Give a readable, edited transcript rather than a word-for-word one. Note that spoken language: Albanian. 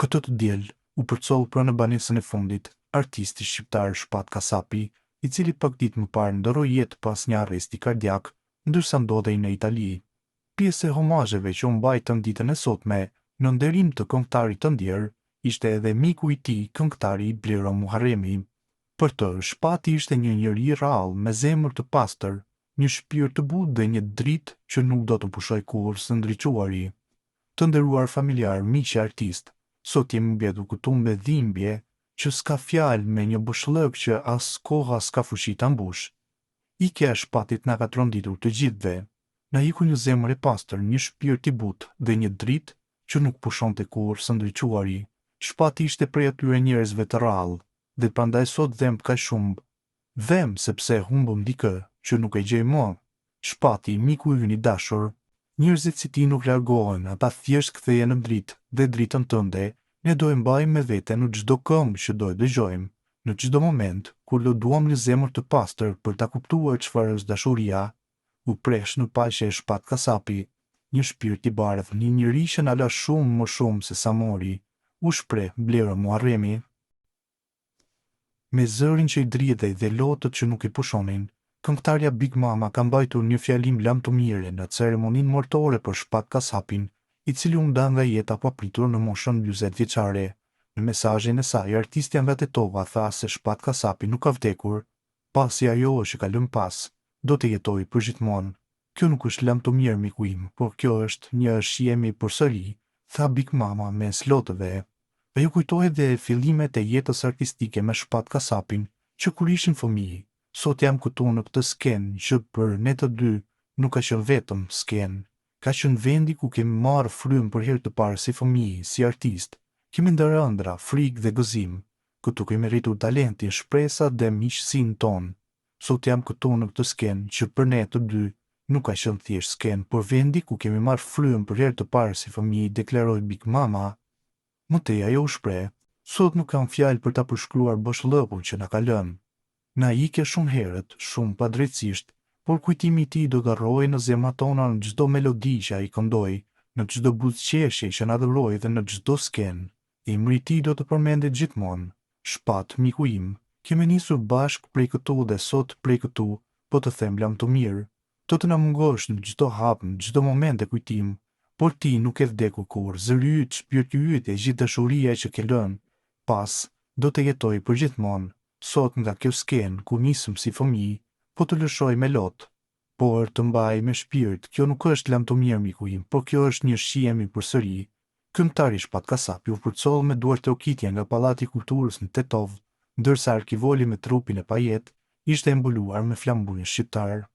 Këtë të diel, u përcoll pranë banesën e fundit, artisti shqiptar Shpat Kasapi, i cili pak ditë më parë ndoroi jetë pas një arresti kardiak, ndërsa ndodhej në Itali. Pjesë e homazheve që u mbajtën ditën e sotme, në nderim të këngëtarit të ndjer, ishte edhe miku i tij, këngëtari Blero Muharremi. Për të, Shpati ishte një njeri rrallë me zemër të pastër, një shpirt të butë dhe një dritë që nuk do të pushoj kurrë së ndriçuari. Të nderuar familjar, miq e artist, sot jemi mbledhur këtu me dhimbje që s'ka fjalë, me një bushllëk që as koha s'ka fuqi ta mbush. Ikja e Shpatit na ka tronditur të gjithëve. Na iku një zemër e pastër, një shpirt i butë dhe një dritë që nuk pushonte kurrë së ndriçuari. Shpati ishte prej atyre njerëzve të rrallë, dhe prandaj sot dhem kaq shumë. Dhem sepse humbëm dikë që nuk e gjej më. Shpati, miku ynë i dashur, njerëzit si ti nuk largohen, ata thjesht kthehen në dritë dhe dritën tënde, ne do e mbajmë me vete në çdo këngë që do e dëgjojmë, në çdo moment kur loduam një zemër të pastër për ta kuptuar çfarë është dashuria. U presh në paqe e Shpat Kasapi, një shpirt i bardhë, një njeri që na la shumë më shumë se sa mori, u shpreh Blero Muharremi. Me zërin që i dridhej dhe lotët që nuk i pushonin, këngëtarja Big Mama ka mbajtur një fjalim lamtomire në ceremoninë martore për Shpat Kasapin, i cili u nda nga jeta pa pritur në moshën 40 vjeçare. Në mesazhin e saj, artistja nga Tetova tha se Shpat Kasapi nuk ka vdekur, pasi ajo që ka lënë pas do të jetojë përgjithmonë. Kjo nuk është lamtomir, miku im, por kjo është një shihemi përsëri, tha Big Mama mes lotëve. Dhe ju kujtoi dhe fillimet e jetës artistike me Shpat Kasapin, që kur ishin fëmijë. Sot jam këtu në këtë skenë që për ne të dy nuk ka qenë vetëm skenë. Ka qenë vendi ku kemi marrë frymë për herë të parë si fëmijë, si artist. Kemi ndër ëndra, frikë dhe gëzim. Këtu kemi rritur talentin, shpresat dhe miqësinë tonë. Sot jam këtu në këtë skenë që për ne të dy nuk ka qenë thjesht skenë, por vendi ku kemi marrë frymë për herë të parë si fëmijë, deklaroi Big Mama. Mëtej ajo u shpreh, sot nuk kam fjalë për ta përshkruar boshllëkun që na ka lënë. Na ike shumë herët, shumë padrejtësisht, por kujtimi i tij do garrojë në zemrat tona në çdo melodi që ai këndoi, në çdo buzëqeshje që na dhuroi dhe në çdo skenë. Emri i tij do të përmendet gjithmonë. Shpat, miku im, kemi nisur bashkë prej këtu dhe sot prej këtu, po të them lamtomir. Do të na mungosh në çdo hap, në çdo moment e kujtim, por ti nuk e vdekur kurrë. Zëri yt, shpirti yt e gjithë dashuria që ke lënë pas do të jetojë përgjithmonë. Sot nga kjo skenë ku nisëm si fëmijë, po të lëshoj me lot, por të mbaj me shpirt. Kjo nuk është lamtomir, miku im, por kjo është një shihemi përsëri. Këngëtari Shpat Kasapi u përcoll me duart trokitje nga Pallati i Kulturës në Tetovë, ndërsa arkivoli me trupin e pajet ishte mbuluar me flamburin shqiptar.